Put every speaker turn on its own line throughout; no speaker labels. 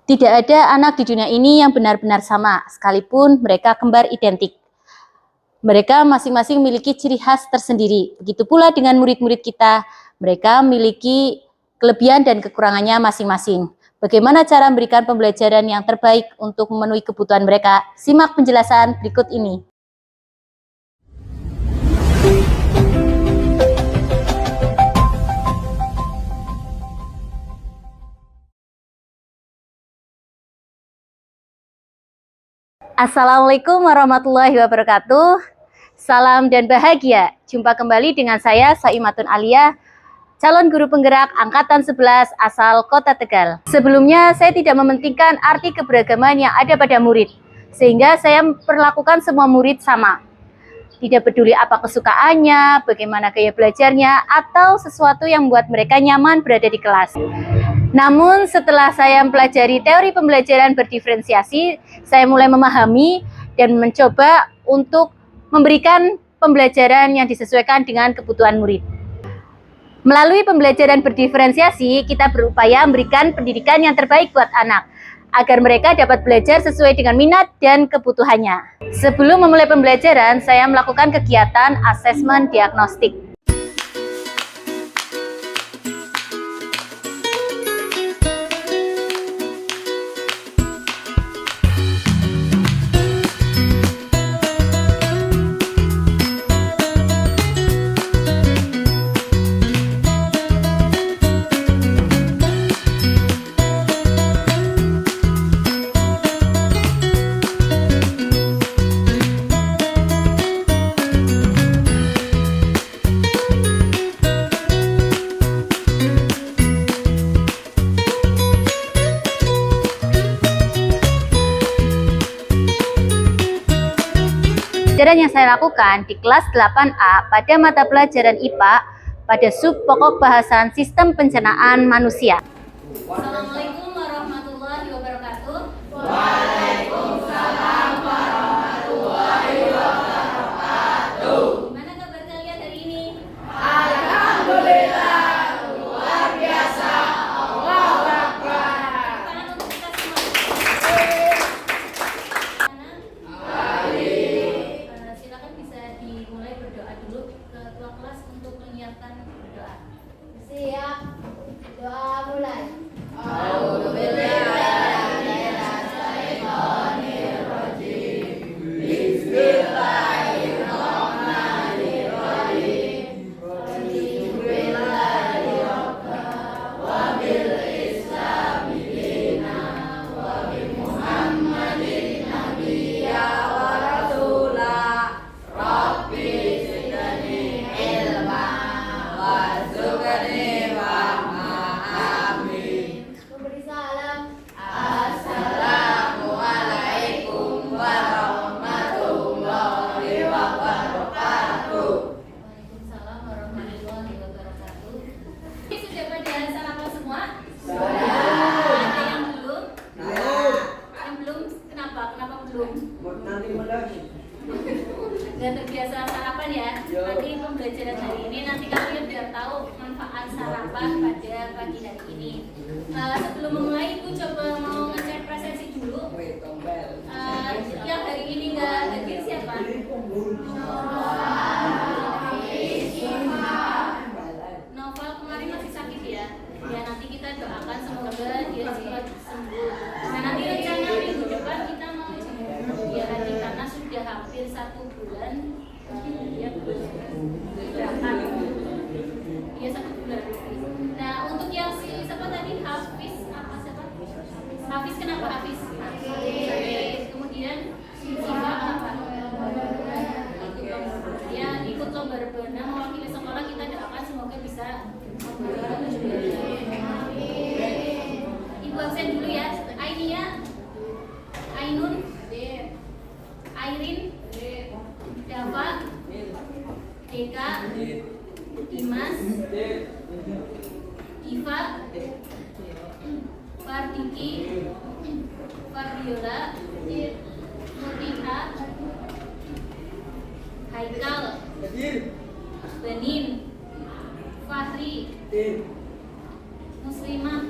Tidak ada anak di dunia ini yang benar-benar sama, sekalipun mereka kembar identik. Mereka masing-masing memiliki ciri khas tersendiri. Begitu pula dengan murid-murid kita, mereka memiliki kelebihan dan kekurangannya masing-masing. Bagaimana cara memberikan pembelajaran yang terbaik untuk memenuhi kebutuhan mereka? Simak penjelasan berikut ini. Assalamualaikum warahmatullahi wabarakatuh. Salam dan bahagia. Jumpa kembali dengan saya, Saimatun Alia, calon guru penggerak Angkatan 11 asal Kota Tegal. Sebelumnya, saya tidak mementingkan arti keberagaman yang ada pada murid, sehingga saya memperlakukan semua murid sama. Tidak peduli apa kesukaannya, bagaimana gaya belajarnya, atau sesuatu yang membuat mereka nyaman berada di kelas. Namun setelah saya mempelajari teori pembelajaran berdiferensiasi, saya mulai memahami dan mencoba untuk memberikan pembelajaran yang disesuaikan dengan kebutuhan murid. Melalui pembelajaran berdiferensiasi, kita berupaya memberikan pendidikan yang terbaik buat anak, agar mereka dapat belajar sesuai dengan minat dan kebutuhannya. Sebelum memulai pembelajaran, saya melakukan kegiatan asesmen diagnostik. Pelajaran yang saya lakukan di kelas 8A pada mata pelajaran IPA pada sub pokok bahasan sistem pencernaan manusia. Assalamualaikum warahmatullahi wabarakatuh.
Waalaikumsalam warahmatullahi wabarakatuh.
Gimana kabar kalian hari ini?
Alhamdulillah, luar biasa. Allahu Akbar.
Tangan untuk kita semua. Silakan bisa dimulai berdoa dulu. Ketua kelas untuk menyiapkan berdoa.
Siap. Doa mulai. Memberi salam.
Assalamualaikum warahmatullahi wabarakatuh.
Waalaikumsalam warahmatullahi wabarakatuh. Ini sudah pada sarapan semua?
Sudah.
Ada yang belum? Yang belum? Kenapa? Kenapa belum?
Nanti mulai.
Gak terbiasa sarapan ya? Nanti pembelajaran hari ini nanti kalian biar tahu manfaat sarapan pada pagi hari ini. Sebelum memulai, Ibu coba mau ngecek presensi dulu. Yang hari ini nggak hadir siapa? Novel kemarin masih sakit ya? Ya nanti kita doakan semoga dia cepat sembuh. Nah nanti rencana minggu depan kita mau ya lagi karena sudah hampir 1 bulan dia belum berangkat. Iya 1 bulan. Nah untuk yang si siapa tadi Hafiz apa siapa? Hafiz kenapa Hafiz? Hafiz. Kemudian Siva apa? Dia ikut lomba rebana mewakili sekolah, kita doakan semoga bisa membawa juara. Ibu absen dulu ya. Ainia, Ainun, Airin, Dava, Deka, Dimas, Diva, Fardiki, Fardiola, Murtika, Haikal, Benin, Fahri, Muslimah,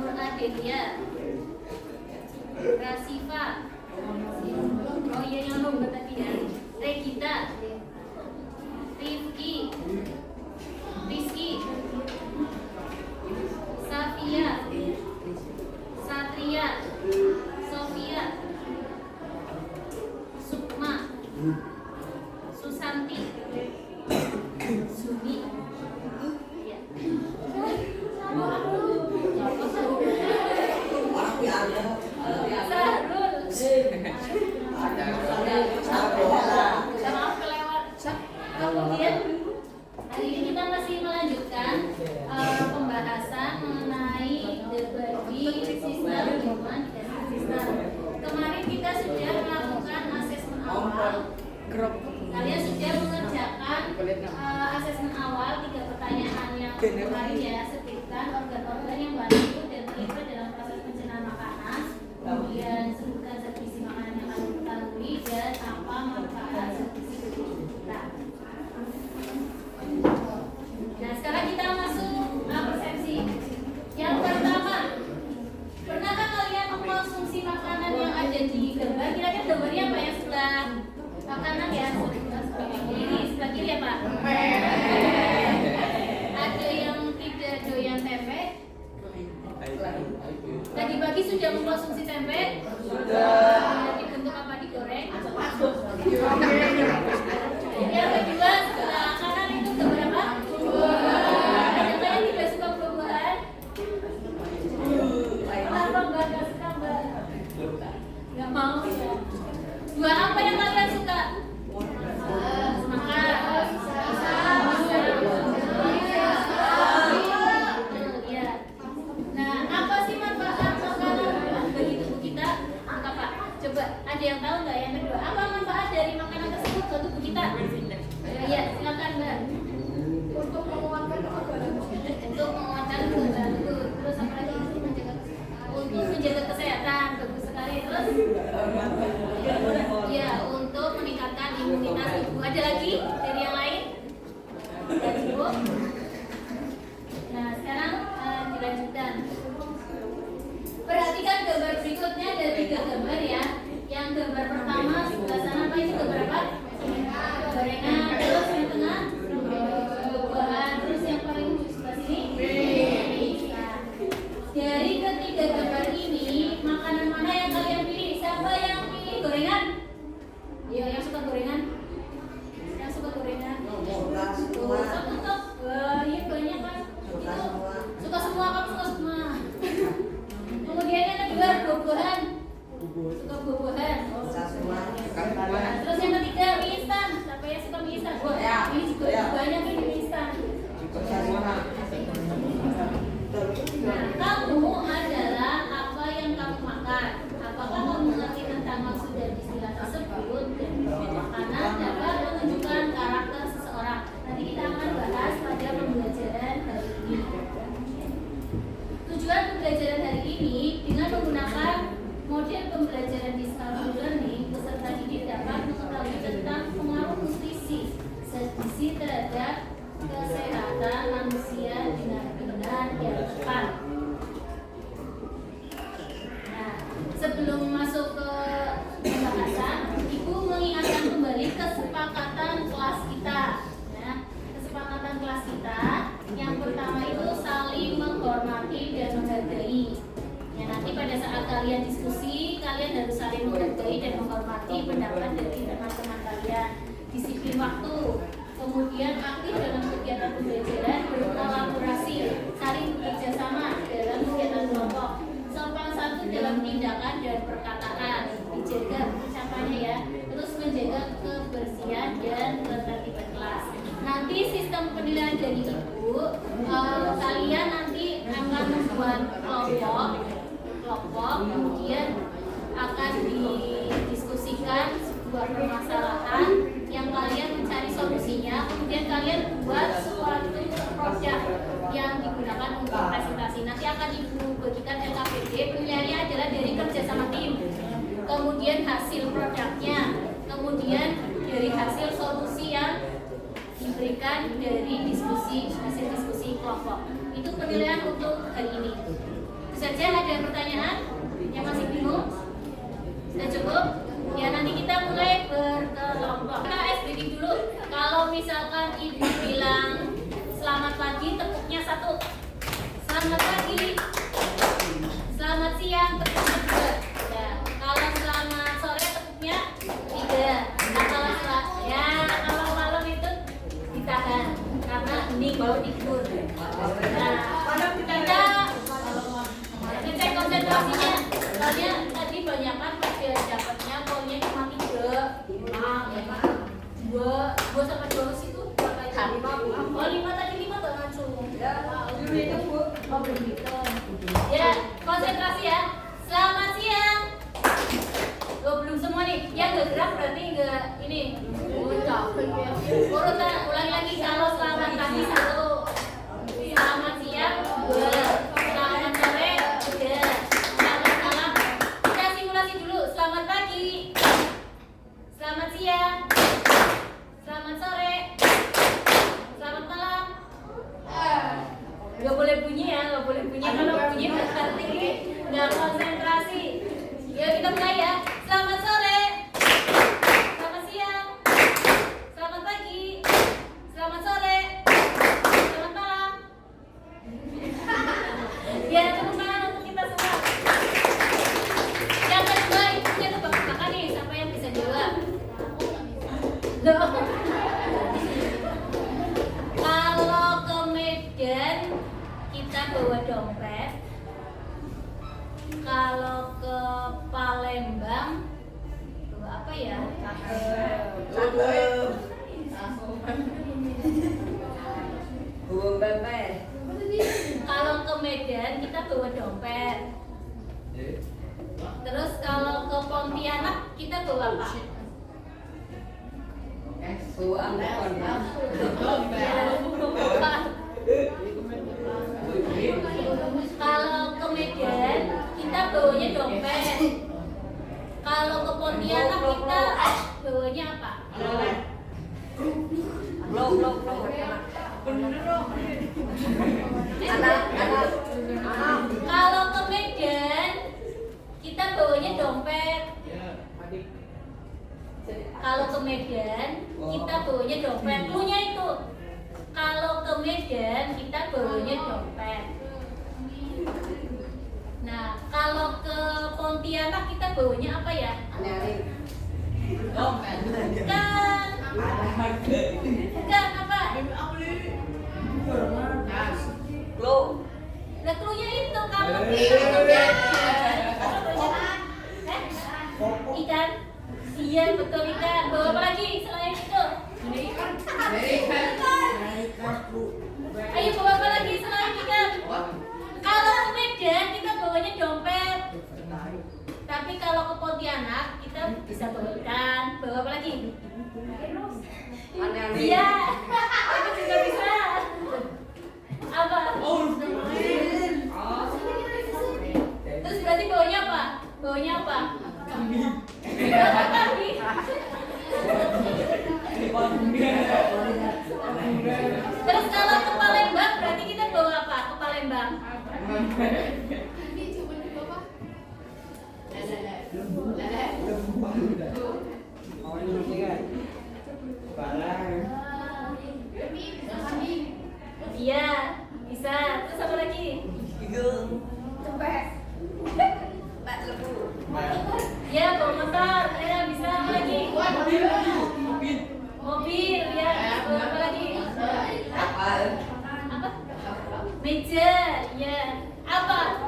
Nur Adelia, Rasifa, oh iya yang nomor tadi ya, Regita, Rifki, Rizky, Safia, Satria, Sofia, Sukma, Susanti, Sumi, ya. Maaf kelewat. Kemudian hari ini kita masih melanjutkan pembahasan mengenai berbagi sistem lingkungan dan sistem. Kemarin kita sudah melakukan asesmen awal. Kalian sudah mengerjakan asesmen awal 3 pertanyaan yang kemarin ya, sebutkan organ-organ yang bantu dan terlibat dalam proses pencernaan makanan, kemudian sebutkan zat gizi makanan yang kalian ketahui dan apa manfaat zat gizi tubuh kita. Nah sekarang kita masuk persepsi. Yang pertama, pernahkah kalian mengkonsumsi makanan yang ada di gambar? Kira-kira gambarnya apa ya, sebelah makanan ya? Sebelah kiri ya Pak? Ada yang tidak doyan tempe? Tadi pagi sudah mengkonsumsi tempe? Sudah. Dibentuk apa, digoreng? Yang kedua, sebelah kanan itu gambar apa? Ada yang tidak suka buah-buahan? Kenapa nggak suka Mbak? Nggak mau ya? Buah apa yang kalian suka? Ada yang tahu nggak? Yang kedua, apa manfaat dari makanan tersebut buat tubuh kita? Ya, silakan Mbak. Untuk menguatkan kekebalan tubuh. Terus apa lagi? Untuk menjaga kesehatan, bagus sekali. Terus, ya, untuk meningkatkan imunitas tubuh. Ada lagi dari yang lain? Sudah cukup. Nah, sekarang dilanjutkan. Perhatikan gambar berikutnya, ada 3 gambar ya. Yang gambar pertama sebelah sana apa itu gambar apa? Gorengan. Terus yang tengah buah-buahan. Terus yang paling ujung sebelah sini. Dari ketiga gambar ini, makanan mana yang kalian pilih? Siapa yang pilih gorengan? Ya, yang suka gorengan. Yang suka gorengan. Stop. Wah, iya banyak kan. Itu suka semua, kamu suka semua. Kemudian yang kedua buah-buahan. Suka buah-buahan. Terus yang ketiga mie instan. Siapa yang suka mie instan? Wah, ini juga banyak nih mie instan. Nah, kamu adalah apa yang kamu makan. Apakah kamu mengerti tentang maksud dan istilah tersebut? Dan makanan dapat menunjukkan karakter seseorang. Nanti kita akan bahas pada pembelajaran hari ini. Tujuan pembelajaran hari ini dengan menggunakan model pembelajaran discovery learning, peserta didik dapat mengetahui tentang pengaruh nutrisi zat gizi terhadap kesehatan manusia dengan benar dan tepat. Nah, sebelum masuk ke pembahasan, Ibu mengingatkan kembali kesepakatan kelas kita. Nah, kesepakatan kelas kita yang pertama itu saling menghormati dan menghargai. Ya, nanti pada saat kalian diskusi, kalian harus saling menghargai dan menghormati pendapat dari teman-teman kalian. Disiplin waktu, kemudian aktif dalam kegiatan pembelajaran, berkolaborasi, saling bekerja sama dalam kegiatan kelompok, sopan santun dalam tindakan dan perkataan, dijaga ucapannya ya, terus menjaga kebersihan dan ketertiban kelas. Nanti sistem penilaian dari Ibu, kalian nanti akan membuat kelompok, kemudian akan didiskusikan sebuah permasalahan yang kalian mencari solusinya, kemudian kalian buat suatu produk yang digunakan untuk presentasi. Nanti akan Ibu bagikan LKPD, penilaiannya adalah dari kerja sama tim, kemudian hasil produknya, kemudian dari hasil solusi yang diberikan dari hasil diskusi kelompok. Itu penilaian untuk hari ini. saja, ada pertanyaan yang masih bingung? Sudah cukup? Ya nanti kita mulai berkelompok. Kita ice breaking dulu. Kalau misalkan ibu bilang selamat pagi, tepuknya 1. Selamat pagi. Selamat siang, tepuknya 2. Ya. Kalau selamat sore, tepuknya 3. Nah, kalau malam itu ditahan karena hening baru tidur. Nah, kita ngecek konsentrasinya. Soalnya tadi banyak kan pada dapatnya poinnya cuma 3, 5, 2 sampai 12 itu berapa itu? 5. Oh 5 tadi 5 gak langsung. Oh belum gitu. Ya konsentrasi ya. Selamat siang. Belum semua nih. Yang gak gerak berarti gak ini. Urutan ulangi lagi. Kalau selamat pagi 1, selamat siang 2, selamat sore 3, selamat malam. Kita simulasi dulu. Selamat pagi, selamat siang, selamat sore, selamat malam. Gak boleh bunyi ya, gak boleh bunyi. Kalau bunyi berarti nggak konsentrasi. Yuk kita mulai ya. Selamat sore, selamat siang, selamat pagi, selamat sore, selamat malam. Ya tepuk tangan untuk kita semua. Yang kedua ibunya tebak-tebakan nih, siapa yang bisa jawab? Kalau ke Medan kita bawa dompet. Kalau ke Palembang bawa apa ya? Kalau ke Medan kita bawa dompet. Terus kalau ke Pontianak kita bawa apa? Kalau ke Medan kita bawanya dompet. Kalau ke Pontianak kita bawanya apa? Kalau ke Medan kita bawanya dompet. Kalau ke Medan kita bawanya dompet. Punya itu. Kalau ke Medan kita bawanya dompet. Nah, kalau ke Pontianak kita bawanya apa ya? Bukan. Bukan apa? Lah cluenya itu kalau ikan. Iya betul ikan. Bawa apa lagi selain itu? Ayo bawa apa lagi selain ikan? Kalau ke Medan kita bawanya dompet. Tapi kalau ke Pontianak kita bisa bawa ikan. Bawa apa lagi? Iya. Itu juga bisa. Apa? Terus berarti bawanya apa? Bawanya apa? Kambing. Terus kalau ke Palembang berarti kita bawa apa? Ke Palembang. Iya, bisa. Terus apa lagi? Ya, bawa motor. Ya, bisa apa lagi? Mobil, ya. Bawa apa lagi? Apa? Meja, ya. Apa?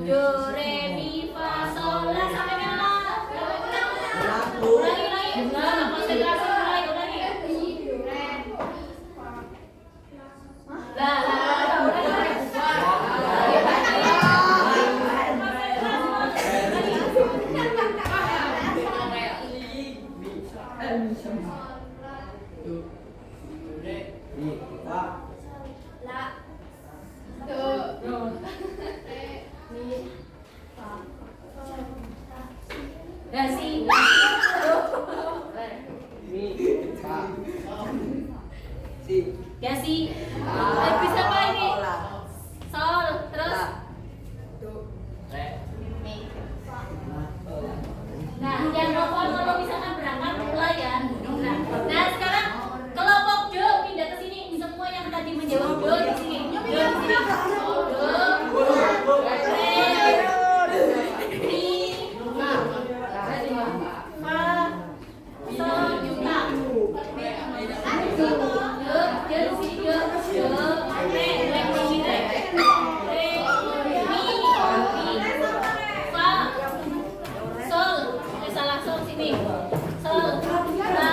Do, re, mi, fa, sol, la sampai mana la? Ulangi. Nah, konsentrasi ulangi. Gasi. Bisa apa ini? Sol, terus nah, yang telepon kalau misalkan berangkat pelayan. Nah, sekarang kelompok do pindah ke sini. Semua yang tadi menjawab do di sini. Do di sini. Do. Re. Mi. Fa. Sol. La. Do. Do di sini. Do. Re. Re di sini. Re. Mi. Fa. Sol. Salah sol sini. Sol. La.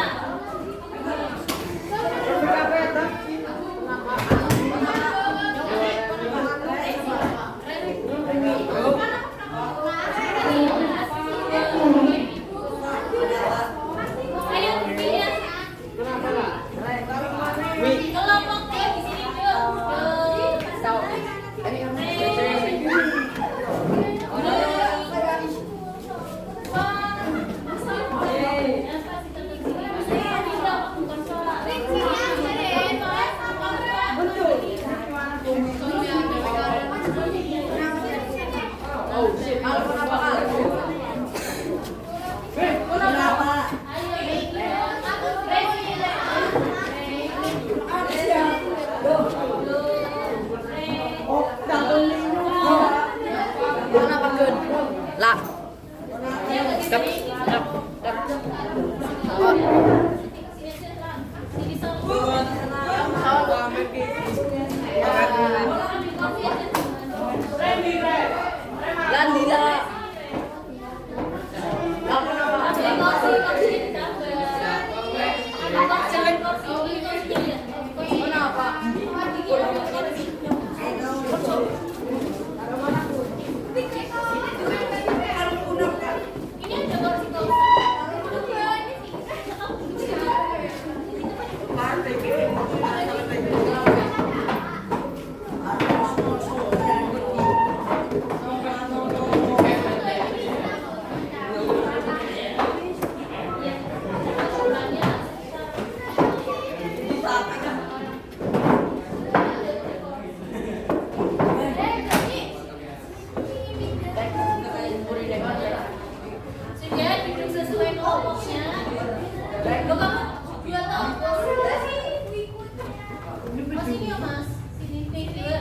Ayo pilih. Kelompok D di sini do.
La. Sudah duduk sesuai kelompoknya. Lo kamu dua tombol. Sini ya mas. Sini dua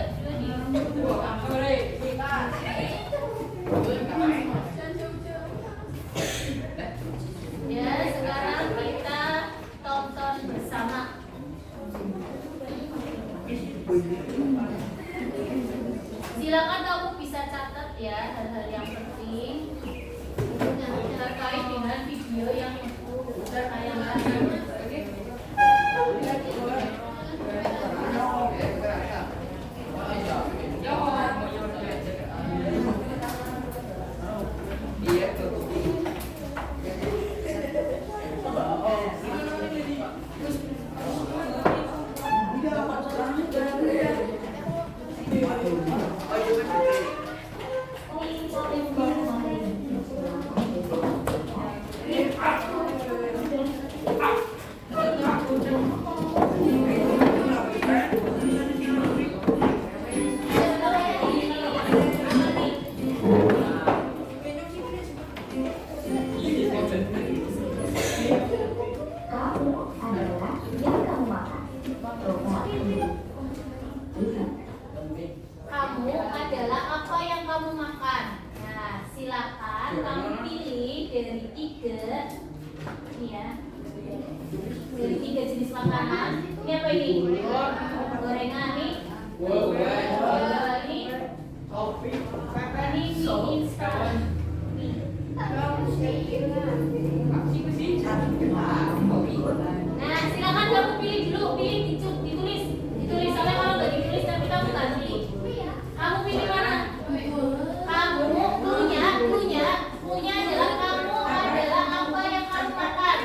ya, sekarang kita tonton bersama. Silakan kamu bisa catat ya hal-hal yang penting terkait dengan video yang ditayangkan. Kamu adalah apa yang kamu makan. Nah, silakan kamu pilih dari tiga, ini ya, dari tiga jenis makanan. Ini apa ini? Gorengan nih. Ini mie instan. Nah, silakan kamu pilih dulu, ditulis. Ditulis soalnya kalau nggak ditulis nanti kamu ganti. Kamu pilih mana? Kamu punya adalah kamu adalah apa yang kamu makan.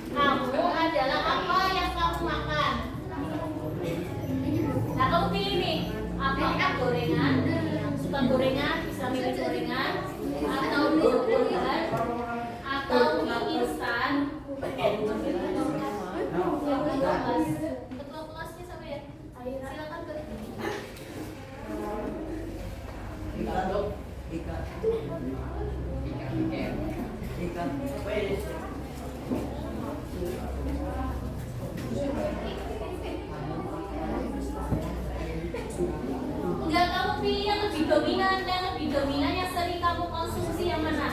Kamu adalah apa yang kamu makan. Nah, kamu pilih nih, apakah gorengan? Suka gorengan, bisa milih gorengan atau gorengan atau mie instan. Ketua kelasnya sama ya. Silakan ke. Enggak, kamu pilih yang lebih dominan yang sering kamu konsumsi yang mana?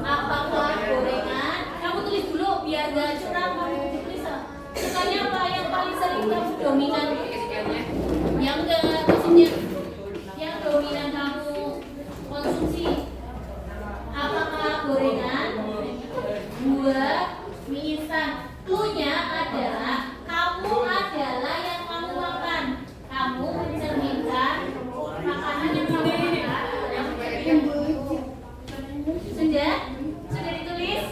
Apakah gorengan? Kamu tulis dulu biar gak curang, kamu tulis. Sukanya apa yang paling sering kamu dominan? Yang enggak maksudnya yang dominan kamu konsumsi. Apakah gorengan? 2, mie instan. Cluenya adalah kamu adalah yang kamu makan. Kamu mencerminkan makanan yang kamu makan. Sudah ditulis?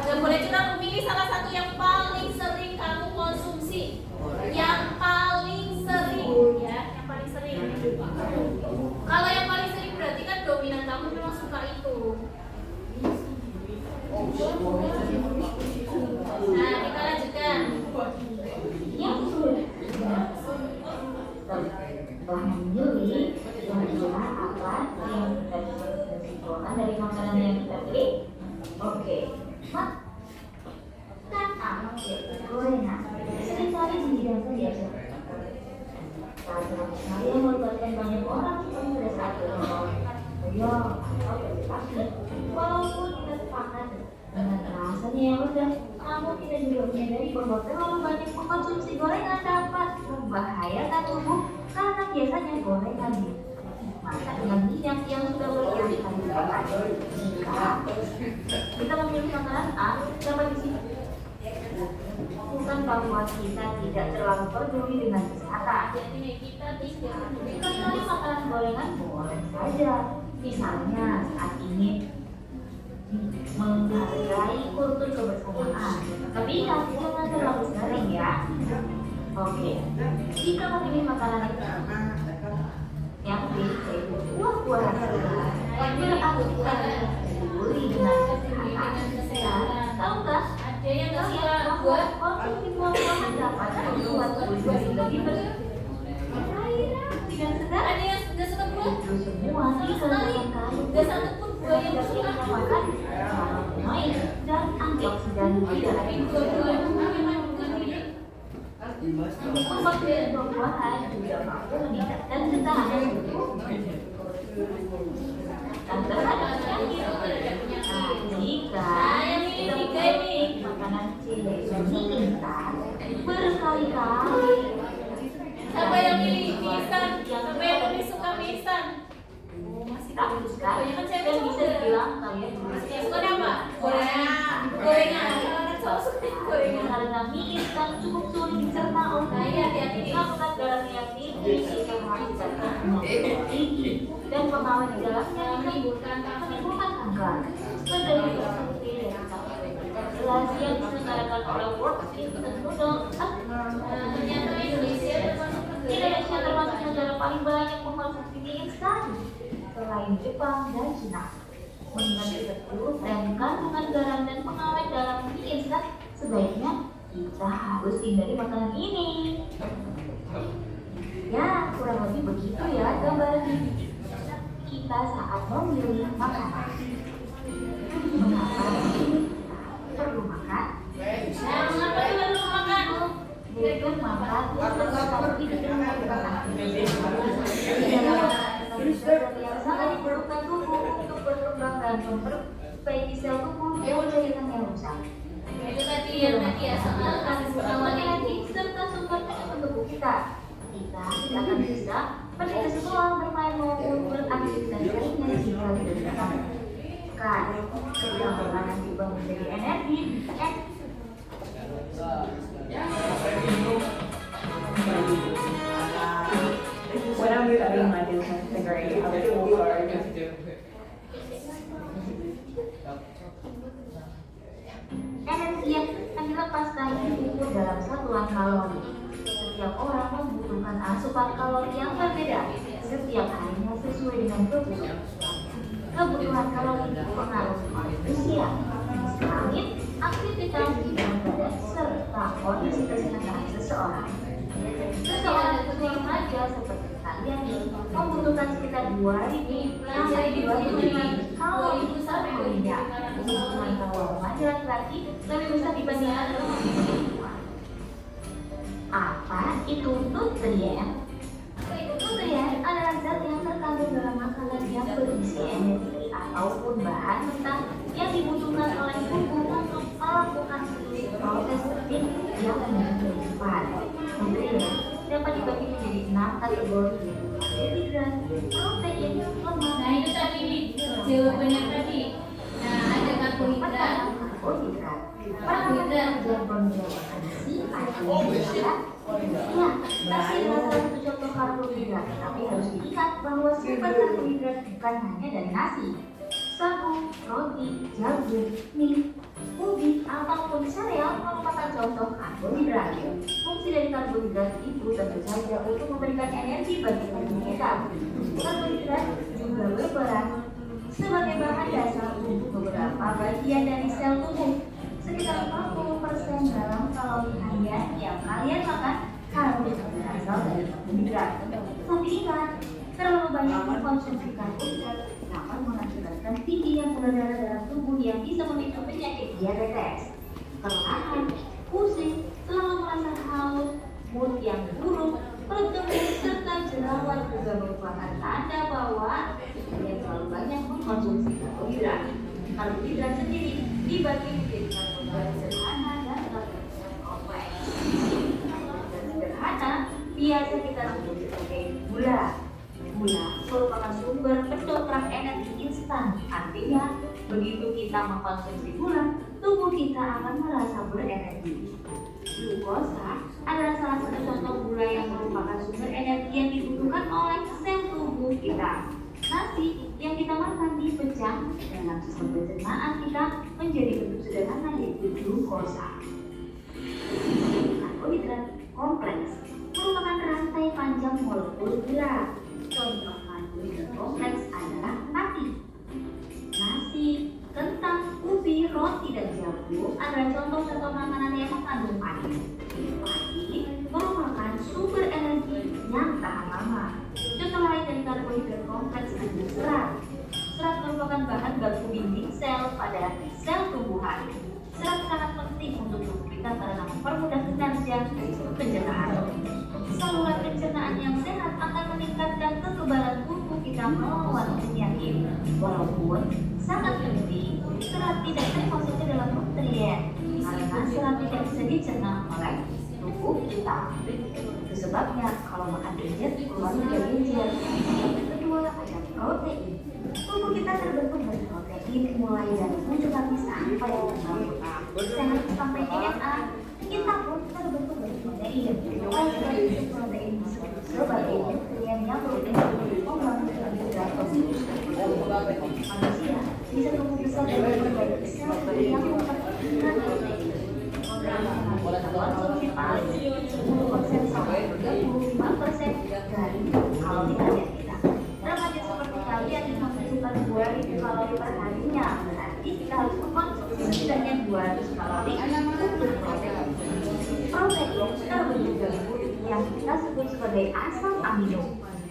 Gak boleh curang, memilih salah satu yang paling sering kamu konsumsi. Yang paling sering ya, yang paling sering. Kalau yang paling sering berarti kan dominan kamu memang suka itu. Nah, kita lanjutkan.
Memilih adalah apa yang kita simpulkan dari makanan yang kita pilih. Oke, kata gorengan seringkali dihidangkan di acara saya melibatkan banyak orang pada saat berngomong atau berinteraksi. Walaupun kita sepakat dengan rasanya yang rendah, namun kita juga menyadari bahwa terlalu banyak mengkonsumsi gorengan dapat membahayakan tubuh karena biasanya gorengan dimasak dengan minyak yang sudah berkali-kali dibakar. Jika kita memilih makanan A, dapat di sini bukan bahwa kita tidak terlalu peduli dengan kesehatan.
Jadi kita tidak
Kali makanan gorengan boleh saja. Misalnya saat ini menghargai kultur kebersamaan. Tapi ingat, jangan terlalu sering ya. Oke, jika memilih makanan yang berisi buah-buahan segar, berarti peduli dengan kesehatan. Tahu nggak?
ada yang nggak suka buah.
Konsumsi buah-buahan dapat membuat tubuh lebih bersih dan segar.
Ada yang nggak suka buah.
Itu semua
Nggak satu pun buah yang suka.
makan flavonoid dan antioksidan di dalam
Buah-buah itu memang bukan ini.
konsumsi buah-buahan juga mampu meningkatkan ketahanan tubuh dan terhadap penyakit. Jika
yang ini tiga ini.
makanan cili mie instan berkali-kali
Siapa yang milih mie instan? Siapa yang lebih suka mie instan?
masih bagus kan?
Kebanyakan cewek
Dan
cowok
bisa
ya?
dibilang kalian
Yang suka apa? Gorengan. Anak cowok suka gorengan.
karena mie instan cukup sulit dicerna oleh
Nah, iya, hati-hati nih.
kandungan garam yang tinggi, tinggi dan pengawet di dalamnya
Menimbulkan
menimbulkan kanker. Penderita seperti jelas yang diselenggarakan oleh World Fitness Noodle.
ternyata Indonesia termasuk
Indonesia termasuk negara paling banyak mengkonsumsi mie instan selain Jepang dan Cina. Mengingat tersebut dan kandungan garam dan pengawet dalam mie instan, sebaiknya kita harus hindari makanan ini. Ya, kurang lebih begitu ya gambaran kita saat memilih makanan. Mengapa kita perlu makan?
Nah, mengapa kita perlu makan?
Yaitu makan tapi dengan yang sangat diperlukan tubuh untuk berkembang dan memperbaiki sel tubuh yang jaringan yang rusak.
Itu tadi ya soal kasih
Semuanya
pengetahuan
lagi serta sumber untuk tubuh kita. Kita tidak akan bisa pergi ke sekolah, bermain maupun beraktivitas lainnya jika tidak dilakukan. Ketika makanan diubah menjadi energi,
When I'm studying my business degree, I was told
energi yang akan dilepaskan diukur dalam satuan kalori. Setiap orang membutuhkan asupan kalori yang berbeda setiap harinya sesuai dengan kebutuhan. Kebutuhan kalori dipengaruhi oleh usia, jenis kelamin, aktivitas dan badan serta kondisi kesehatan seseorang. Seseorang remaja seperti kalian membutuhkan sekitar 2.000 sampai 2.500 kalori seharinya. Kebutuhan kalori remaja laki-laki lebih besar dibandingkan remaja perempuan. Apa itu nutrien? Nutrien adalah zat yang terkandung dalam makanan yang berisi energi ataupun bahan mentah yang dibutuhkan oleh tubuh untuk melakukan proses penting yang kehidupan. Nutrien dapat dibagi menjadi 6 kategori, yaitu karbohidrat, protein, lemak.
Nah itu tadi jawabannya tadi. Nah ada karbohidrat.
Karbohidrat. Jargon menjawabkan si karbohidrat. Ya, nasi adalah satu contoh karbohidrat, tapi harus diingat bahwa sumber karbohidrat bukan hanya dari nasi. Sagu, roti, jagung, mie, ubi, ataupun sereal merupakan contoh karbohidrat. Fungsi dari karbohidrat itu tentu saja untuk memberikan energi bagi tubuh kita. Karbohidrat juga berperan sebagai bahan dasar untuk beberapa bagian dari sel tubuh. Sekitar 40% dalam kalori harian yang kalian makan harus berasal dari karbohidrat. Tapi ingat, terlalu banyak mengkonsumsi karbohidrat dapat mengakibatkan tingginya gula darah dalam tubuh yang bisa memicu penyakit diabetes, kelelahan, pusing, selalu merasa haus, mood yang buruk, perut kembung, serta jerawat juga merupakan tanda bahwa yang terlalu banyak mengkonsumsi karbohidrat. Karbohidrat sendiri dibagi menjadi karbohidrat sederhana dan karbohidrat kompleks. Karbohidrat sederhana biasa kita sebut sebagai gula. Gula merupakan sumber pendongkrak energi instan. Artinya, begitu kita mengkonsumsi gula, tubuh kita akan merasa berenergi. Glukosa adalah salah satu contoh gula yang merupakan sumber energi yang dibutuhkan oleh sel tubuh kita. Nasi yang kita makan dipecah dalam sistem pencernaan kita menjadi bentuk sederhana, yaitu glukosa. Karbohidrat kompleks merupakan rantai panjang molekul gula. Contoh karbohidrat kompleks adalah nasi, kentang, ubi, roti, dan jagung adalah contoh-contoh makanan yang mengandung padi. Padi merupakan sumber energi yang tahan lama. Contoh lain dari karbohidrat kompleks adalah serat. Serat merupakan bahan baku dinding sel pada sel tumbuhan. Serat sangat penting untuk tubuh kita karena mempermudah kinerja pencernaan. Saluran pencernaan yang sehat akan meningkatkan kekebalan tubuh kita melawan penyakit. Walaupun sangat penting, serat tidak termasuk ke dalam nutrien karena serat tidak bisa dicerna oleh tubuh kita. Itu sebabnya kalau makan dessert keluar dari dessert. Yang kedua ada protein. Tubuh kita terbentuk dari protein mulai dari ujung kaki sampai ujung rambut. Sampai DNA kita pun terbentuk dari protein. Protein disebut sebagai nutrien yang rutin membangun karbohidrat positif. Manusia bisa tumbuh besar dari berbagai sel yang memperlukan protein. Konsumsi paling 10% sampai 35% dari kalori harian kita. Remaja seperti kalian yang membutuhkan 2.000 kalori per harinya, berarti kita harus mengkonsumsi setidaknya 200 kalori untuk protein. Protein terbentuk dari yang kita sebut sebagai asam amino.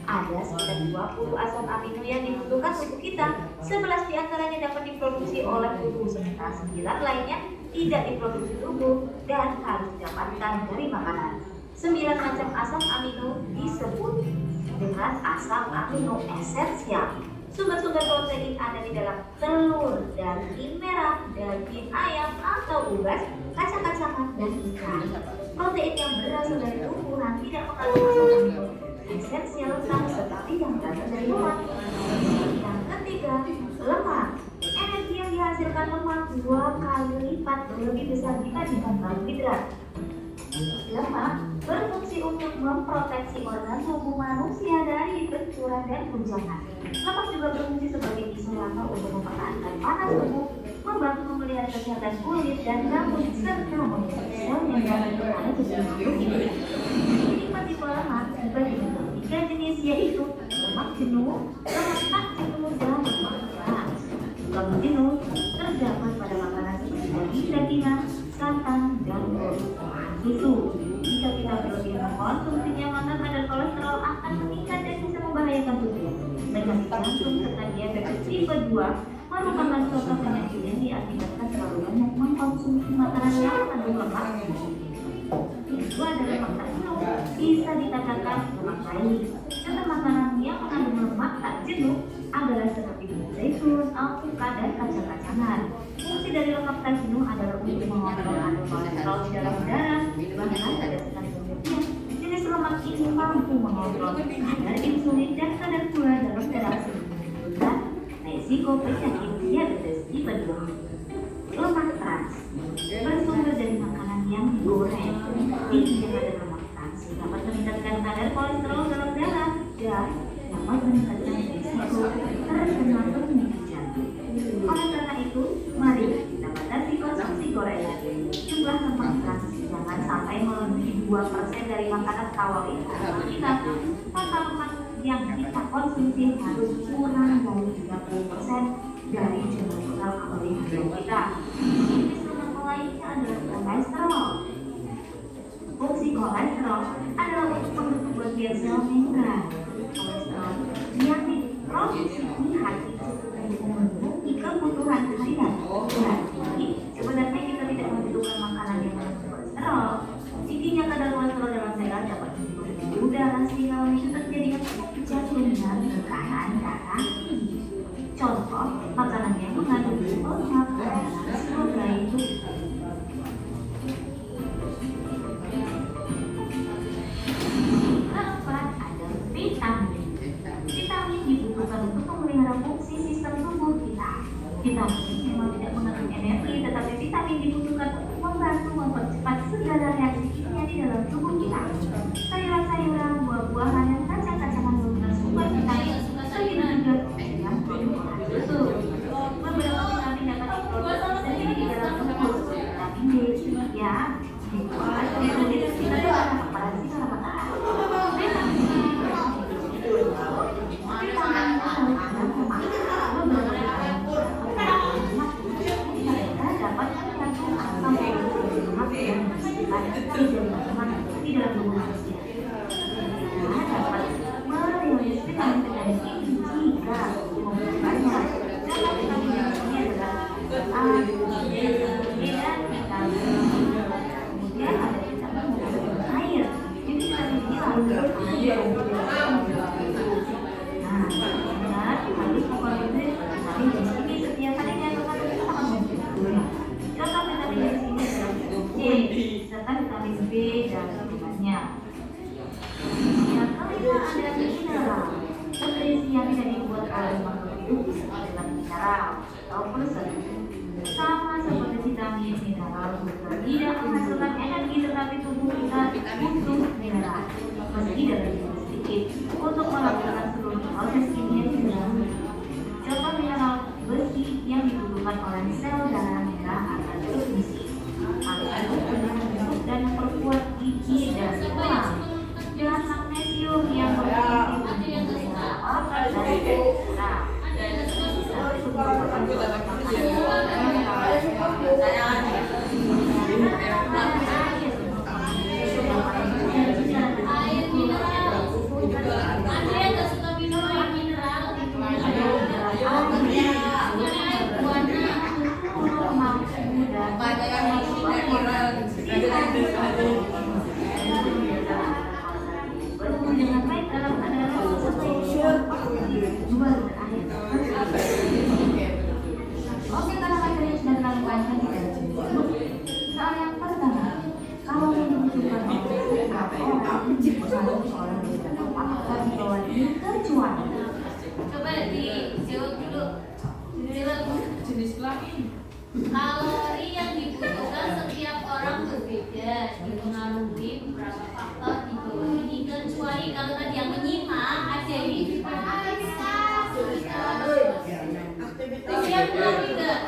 Ada sekitar 20 asam amino yang dibutuhkan tubuh kita. 11 diantaranya dapat diproduksi oleh tubuh, sementara 9 lainnya tidak diproduksi tubuh dan harus didapatkan dari makanan. 9 macam asam amino disebut dengan asam amino esensial. Sumber-sumber protein ada di dalam telur, daging merah, daging ayam atau unggas, kacang-kacangan, dan ikan. Protein yang berasal dari tumbuhan tidak mengandung asam amino esensial tetapi yang berasal dari lemak. Yang ketiga, lemak. Energi yang dihasilkan lemak 2 kali lipat lebih besar dibandingkan karbohidrat. Lemak berfungsi untuk memproteksi organ tubuh manusia dari benturan dan guncangan. Lemak juga berfungsi sebagai isolator untuk mempertahankan panas tubuh, membantu memelihara kesehatan kulit dan rambut, serta membentuk sel membran pada tubuh kita. Lima tipe lemak dibagi menjadi 3 jenis, yaitu lemak jenuh, lemak tak jenuh, dan lemak trans. Lemak jenuh terdapat pada makanan seperti daging-dagingan, santan, dan susu. Jika kita berlebihan mengkonsumsinya, maka kadar kolesterol akan meningkat dan bisa membahayakan tubuh. Penyakit jantung serta diabetes tipe 2 merupakan suatu penyakit yang diakibatkan terlalu banyak mengkonsumsi makanan yang mengandung lemak. Itu adalah lemak tak jenuh, bisa dikatakan lemak baik. Serta makanan yang mengandung lemak tak jenuh adalah seperti minyak zaitun, alpukat, dan kacang-kacangan. Fungsi dari lemak tak jenuh adalah untuk mengontrol kadar kolesterol di dalam darah. Bahkan pada selanjutnya, jenis lemak ini mampu mengontrol kadar insulin dan kadar gula dalam darah sehingga resiko penyakit diabetes tipe 2. Lemak trans bersumber dari makanan yang digoreng. Tinggi kadar lemak trans dapat meningkatkan kadar kolesterol dalam darah dan dapat meningkatkan risiko terkena penyakit jantung. Oleh karena itu, mari kita batasi konsumsi gorengan. Jumlah lemak trans jangan sampai melebihi 2% dari makanan kalori kita. Maka lemak yang kita konsumsi harus kurang dari 30% dari jumlah total kalori harian kita. Jenis lemak lainnya adalah kolesterol. Fungsi kolesterol adalah untuk membentuk bagian sel membran. Kolesterol yang diproduksi di hati untuk memenuhi kebutuhan harian. Berarti sebenarnya kita tidak membutuhkan makanan yang mengandung kolesterol. Tingginya kadar kolesterol dalam darah dapat menyebabkan udara sehingga memicu terjadinya penyakit jantung dan tekanan darah tinggi. Contoh makanan yang mengandung lemak sebagai keempat ada vitamin. Vitamin dibutuhkan untuk memelihara fungsi sistem tubuh kita. Vitamin memang tidak mengandung energi, tetapi vitamin dibutuhkan untuk membantu mempercepat segala reaksi kimia di dalam tubuh kita. Sayuran-sayuran, buah-buahan, dan kacang-kacangan merupakan sumber vitamin. Begitu juga yang tumbuhan susu. Beberapa vitamin dapat diproduksi sendiri di dalam tubuh. Vitamin D, ya, dibuat dari kulit kita dalam operasi dalam makanan. Di dalam tubuh manusia dapat merilis vitamin ini jika membutuhkannya. Contoh vitamin ini adalah A, D, dan vitamin. Kemudian ada vitamin air. Jadi vitamin ini langsung air. Nah, ingat harus mengkonsumsi vitamin di sini setiap harinya karena itu sangat membantu. Contoh vitamin di sini adalah C serta vitamin B dan lainnya. Yang kelima ada mineral. Nutrisi yang tidak dibuat oleh makhluk hidup adalah mineral atau person. Sama seperti vitamin, mineral juga tidak menghasilkan energi, tetapi tubuh kita butuh mineral meski dalam jumlah sedikit untuk melakukan seluruh proses kimia di dalam tubuh. Contoh mineral besi yang dibutuhkan oleh sel darah merah agar berfungsi. Hal itu untuk membentuk dan memperkuat gigi dan tulang. Dan magnesium yang berfungsi untuk memelihara otot dan darah. Itu merupakan
Air mineral. Jenis kelamin. Kalori yang dibutuhkan setiap orang berbeda, dipengaruhi beberapa faktor di bawah ini, kecuali kalau tadi yang menyimak ada ini. Siap belum tidak?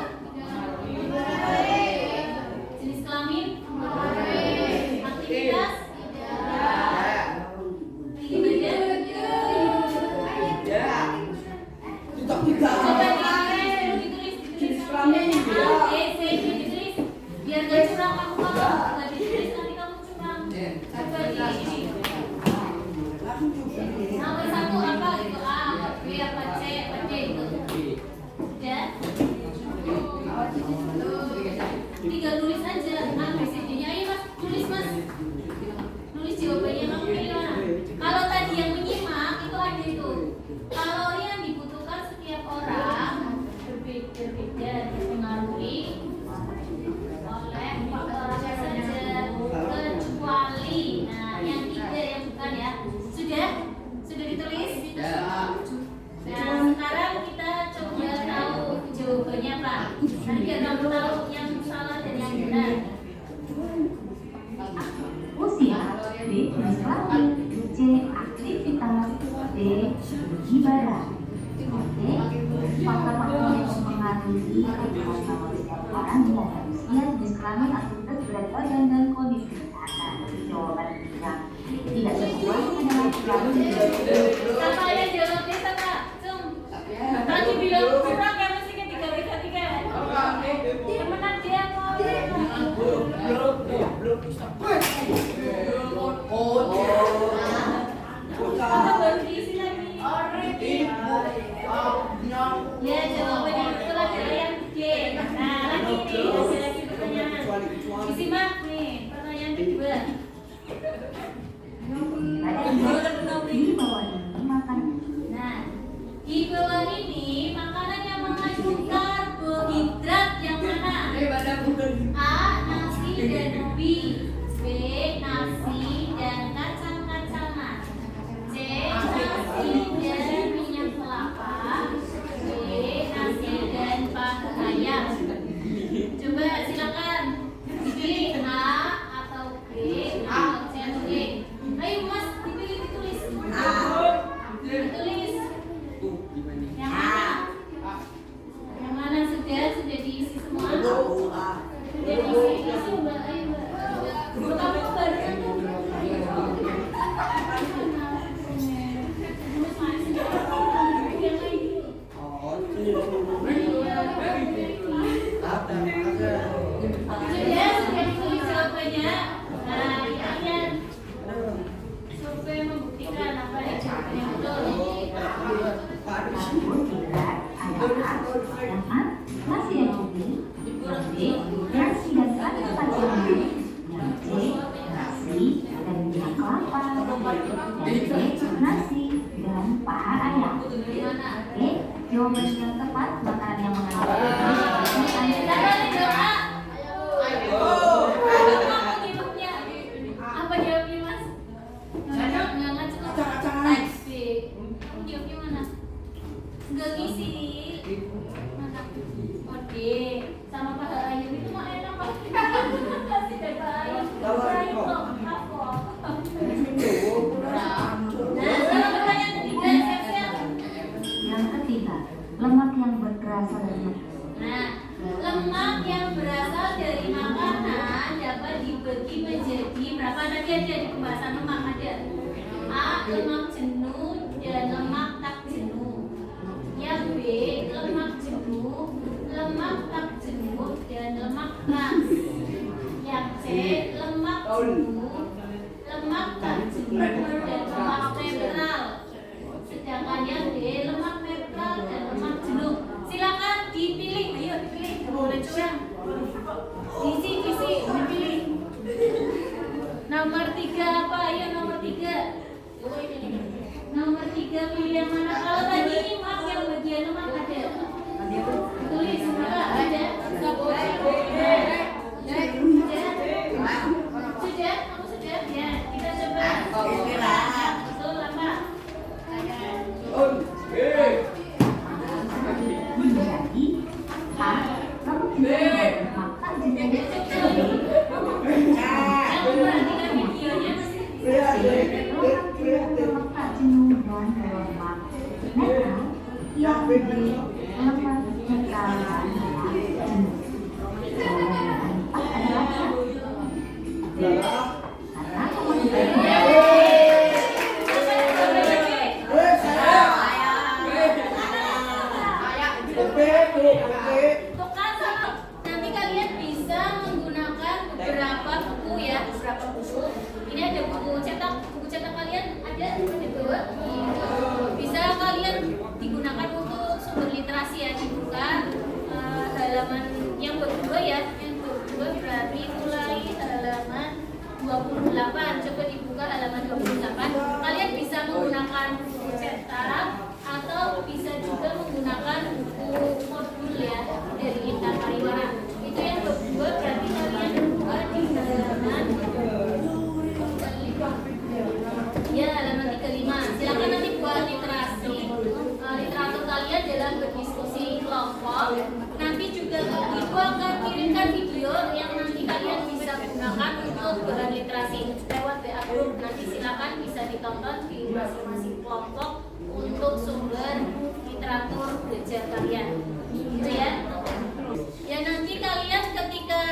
Jenis kelamin? Aktivitas? Tinggi badan? Coba ditulis. A, B, C, ditulis. Biar gak curang kamu kalau nggak ditulis nanti kamu curang. Coba di ini. Nomor 1 apa itu? A, B, apa C, apa D itu? Sudah? Tinggal tulis aja A, B, C, D-nya. Ayo mas, tulis mas. Nulis jawabannya, kamu pilih mana? Kalau tadi yang menyimak itu ada itu. Kalori yang dibutuhkan setiap orang berbeda, dipengaruhi oleh faktor apa saja, kecuali yang 3 yang bukan ya. Sudah ditulis? Nah sekarang kita coba tahu jawabannya apa. Nanti biar kamu tahu yang salah dan yang benar.
Usia, B. Jenis kelamin, C. Aktivitas, D. Tinggi badan. Oke, faktor-faktor yang mempengaruhi kehidupan setiap orang mulai dari usia, jenis kelamin, aktivitas, berat badan, dan kondisi kesehatan. Jawaban yang tidak sesuai adalah selalu
Siapa yang jawabnya sama? Tadi bilang kurang ya mesti ketiga. Temenan dia mau. Apa baru diisi lagi? Ya jawabannya betul adalah yang D. Nah lagi nih ada lagi pertanyaan. Disimak nih pertanyaan kedua.
di bawah ini makan
Nah di bawah ini makanan yang mengandung karbohidrat yang mana? A. Nasi dan ubi. B. Nasi dan kacang-kacangan. C. Nasi dan minyak kelapa. D. Nasi dan paha ayam. Coba silakan dipilih A atau B atau C atau D. Ayo mas dipilih, ditulis. Ditulis. Yang mana? Yang mana sudah diisi semua? Sudah diisi mbak. Ayo mbak. Kamu barusan tuh. Sudah ditulis jawabannya. Nah, kalian survei membuktikan apa yang jawabannya betul.
karbohidrat adalah yang A. Nasi yang putih, yang B. Nasi dan kacang-kacangan, yang C. Nasi dan minyak kelapa, yang D. Nasi dan paha ayam. Oke, jawaban yang tepat makanan yang mengandung
Silakan doa. Apa jawabnya? Apa jawabnya mas? Nggak ngacak. Type B. Kamu jawabnya mana? Nggak ngisi. Mana? Oh D. Sama paha ayam itu mah enak banget. Kasih dan paha ayam. Ayam dong. Apa? Nah, sekarang pertanyaan ketiga, siap-siap.
yang ketiga, lemak yang berasal dari
Nah, lemak yang berasal dari makanan dapat dibagi menjadi berapa? Tadi ada di pembahasan lemak ada A. Lemak jenuh dan lemak tak jenuh. Yang B. Lemak jenuh, lemak tak jenuh dan lemak trans. Yang C. Lemak jenuh, lemak tak jenuh dan lemak mineral. Sedangkan yang D. Lemak mineral dan lemak jenuh. Silakan dipilih, ayo dipilih, boleh curang. Isi, dipilih. Nomor 3 apa? Ayo nomor 3. Nomor 3 pilih yang mana? Kalau tadi ini maaf yang bagian lemak ada. Tulis, apa? Ada. Sudah? Kamu sudah? Ya, kita coba. Betul apa? Nanti kalian bisa menggunakan beberapa buku ya, beberapa buku. Ini ada buku cetak kalian ada di bawah. Bisa kalian digunakan untuk sumber literasi ya, dibuka halaman yang berdua ya, yang berdua berarti mulai halaman 28. Coba dibuka halaman 28. Kalian bisa menggunakan buku cetak atau bisa juga menggunakan buku modul ya dari Intan Pariwara. Itu yang berdua berarti kalian buka di halaman ya halaman 35. Silakan nanti buat literasi. Literatur kalian dalam berdiskusi kelompok. Nanti juga ibu akan kirimkan video yang nanti kalian bisa gunakan untuk bahan literasi lewat WA group. Nanti silakan bisa ditonton di masing-masing kelompok untuk sumber literatur belajar kalian. Gitu ya. Ya nanti kalian ketika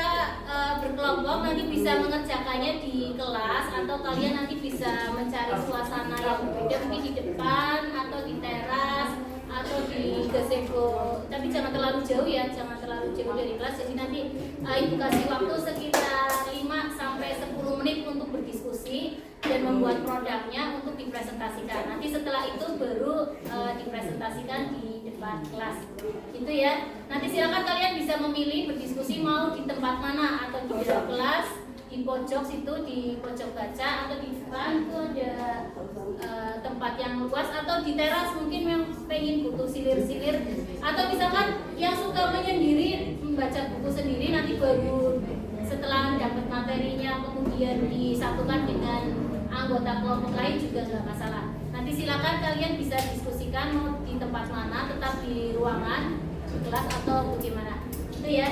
berkelompok nanti bisa mengerjakannya di kelas atau kalian nanti bisa mencari suasana yang berbeda mungkin di depan atau di teras atau di gazebo, tapi jangan terlalu jauh ya, jangan terlalu jauh dari kelas. Jadi nanti ibu kasih waktu sekitar 5 sampai 10 menit untuk berdiskusi dan membuat produknya untuk dipresentasikan. Nanti setelah itu baru dipresentasikan di depan kelas. Gitu ya. Nanti silakan kalian bisa memilih berdiskusi mau di tempat mana, atau di dalam kelas, di pojok situ, di pojok baca, atau di depan itu ada tempat yang luas, atau di teras mungkin yang pengen butuh silir-silir, atau misalkan yang suka menyendiri membaca buku sendiri nanti baru setelah dapat materinya kemudian disatukan dengan anggota kelompok lain juga nggak masalah. Nanti silakan kalian bisa diskusikan mau di tempat mana, tetap di ruangan di kelas atau bagaimana. Itu ya.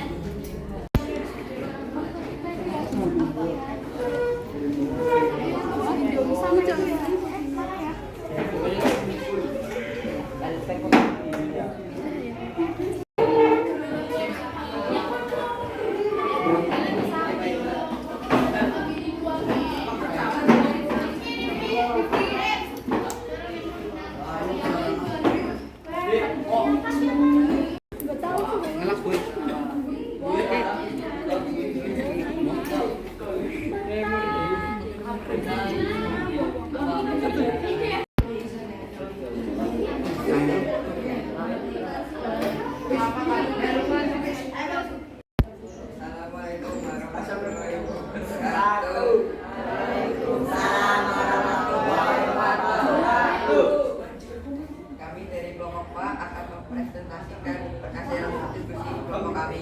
Kami dari kelompok Pak akan mempresentasikan hasil diskusi kelompok kami.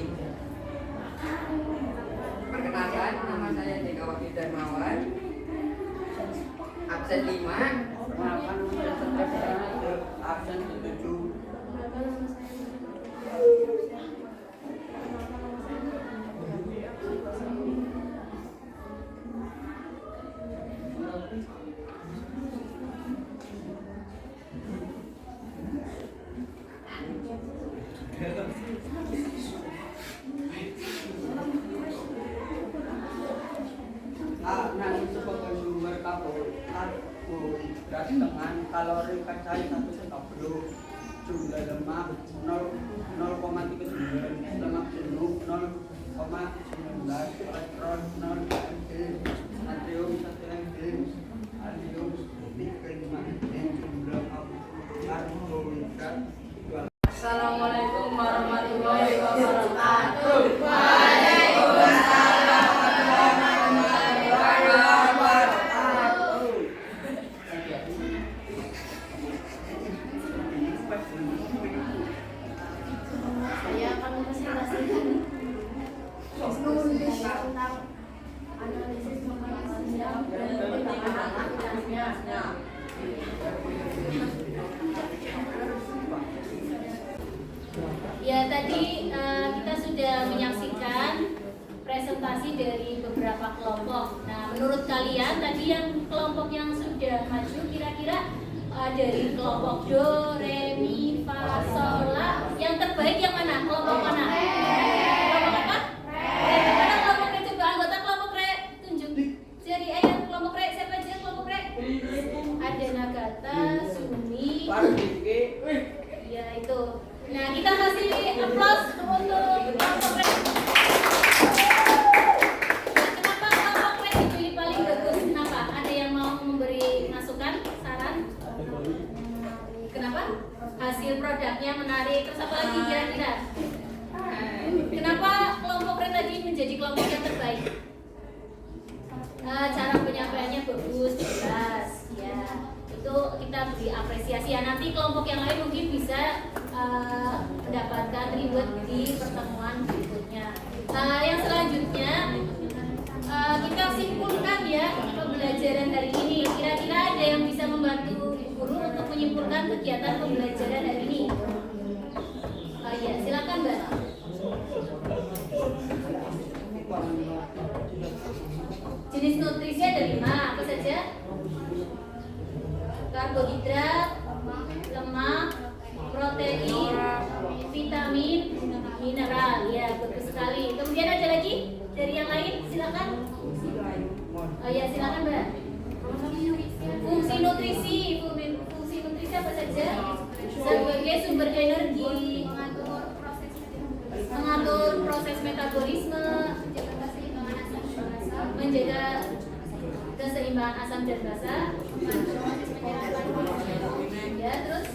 Perkenalkan, nama saya Dekawati Darmawan, absen 5, absen 7.
Nasi sebagai sumber karbohidrat dengan kalori kacai 1,10, jumlah lemak 0,39, lemak jenuh 0,19, kolesterol 0 mg, natrium 1 mg, alium 3,5 mg, jumlah karbohidrat.
Assalamualaikum warahmatullahi wabarakatuh.
Saya akan mempresentasikan diskusi tentang analisis pemanasan dan perkembangan aktivitasnya.
Ya tadi kita sudah menyaksikan presentasi dari beberapa kelompok. Nah menurut kalian tadi yang kelompok yang sudah maju kira-kira dari kelompok Do, Re, Mi, Fa, Sol, baik yang mana? Kelompok mana? Kelompok apa? Mana kelompok re? Coba anggota kelompok re tunjuk. Jadi ayo kelompok re, siapa aja kelompok re? Ada Nagata, Sumi. Ya itu. Nah kita kasih aplaus untuk kelompok re. Kenapa kelompok re dipilih paling bagus? Kenapa? Ada yang mau memberi masukan, saran? Kenapa? Hasil produknya menarik. Terus apa lagi kira-kira? Kenapa kelompok re tadi menjadi kelompok yang terbaik? Cara penyampaiannya bagus, jelas, ya. Itu kita beri apresiasi ya. Nanti kelompok yang lain mungkin bisa mendapatkan reward di pertemuan berikutnya. Yang selanjutnya kita simpulkan ya pembelajaran hari ini. Kira-kira ada yang bisa membantu guru untuk menyimpulkan kegiatan pembelajaran hari ini? Ya, silakan Mbak. Jenis nutrisi ada 5, apa saja? Karbohidrat, lemak, protein, vitamin, mineral. Ya, bagus sekali. Kemudian ada lagi dari yang lain, silakan. Ya, silakan Mbak. Fungsi nutrisi apa saja? Sebagai sumber energi, mengatur proses metabolisme, menjaga keseimbangan asam dan basa, ya terus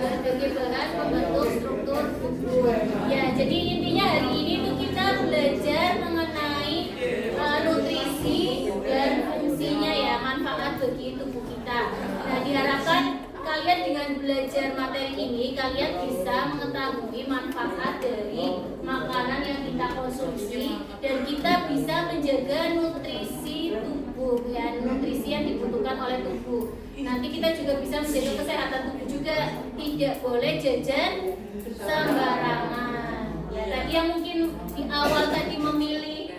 berbagai bahan pembentuk struktur tubuh. Ya, jadi intinya hari ini tuh kita belajar mengenai nutrisi dan fungsinya ya, manfaat bagi tubuh kita. Nah, diharapkan kalian dengan belajar materi ini kalian bisa mengetahui manfaat dari makanan yang kita konsumsi dan kita bisa menjaga nutrisi tubuh ya, nutrisi yang dibutuhkan oleh tubuh. Nanti kita juga bisa menjaga kesehatan tubuh juga, tidak boleh jajan sembarangan. Ya, tadi yang mungkin di awal tadi memilih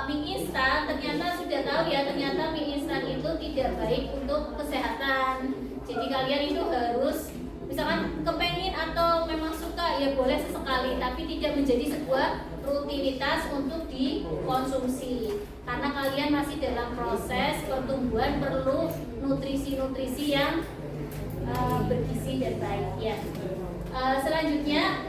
mie instan, ternyata sudah tahu ya, ternyata mie instan itu tidak baik untuk kesehatan. Jadi kalian itu harus misalkan kepengin atau memang suka ya boleh sesekali, tapi tidak menjadi sebuah rutinitas untuk dikonsumsi. Karena kalian masih dalam proses pertumbuhan, perlu nutrisi-nutrisi yang bergizi dan baik ya. Selanjutnya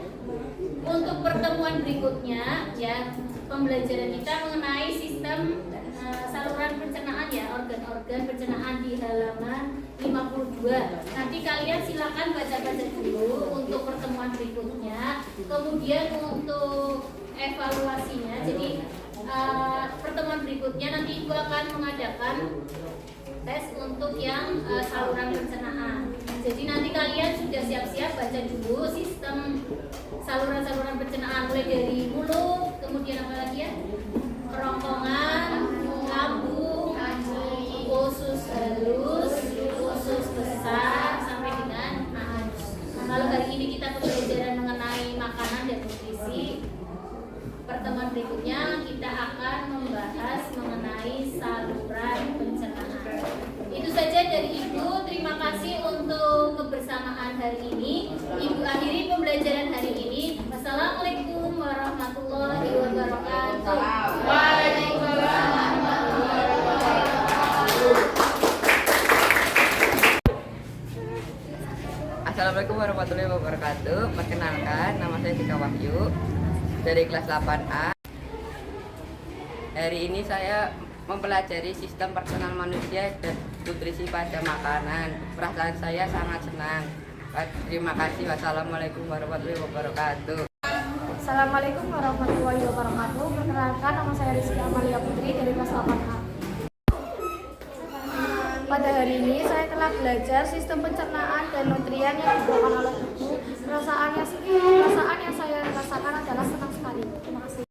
untuk pertemuan berikutnya ya, pembelajaran kita mengenai sistem saluran pencernaan ya, organ-organ pencernaan di halaman 52. Nanti kalian silakan baca-baca dulu untuk pertemuan berikutnya. Kemudian untuk evaluasinya, jadi pertemuan berikutnya nanti Ibu akan mengadakan tes untuk yang saluran pencernaan. Jadi nanti kalian sudah siap-siap baca dulu sistem saluran-saluran pencernaan, mulai dari mulut, kemudian apa lagi ya? Kerongkongan, lambung, usus halus, usus besar sampai dengan anus. Kalau hari ini kita pembelajaran mengenai makanan dan nutrisi, pertemuan berikutnya kita akan membahas mengenai saluran pencernaan. Itu saja dari Ibu. Terima kasih untuk kebersamaan hari ini. Ibu akhiri pembelajaran hari ini. Wassalamualaikum warahmatullahi wabarakatuh. Waalaikumsalam warahmatullahi wabarakatuh.
Assalamualaikum warahmatullahi wabarakatuh. Perkenalkan, nama saya Tika Wahyu dari kelas 8A. Hari ini saya mempelajari sistem perkenalan manusia dan nutrisi pada makanan. Perasaan saya sangat senang. Terima kasih. Wassalamualaikum warahmatullahi wabarakatuh.
Assalamualaikum warahmatullahi wabarakatuh. Perkenalkan, nama saya Rizky Amalia Putri dari kelas 8A. Pada hari ini saya telah belajar sistem pencernaan dan nutrien yang dibutuhkan oleh tubuh. Perasaan yang saya rasakan adalah senang sekali. Terima kasih.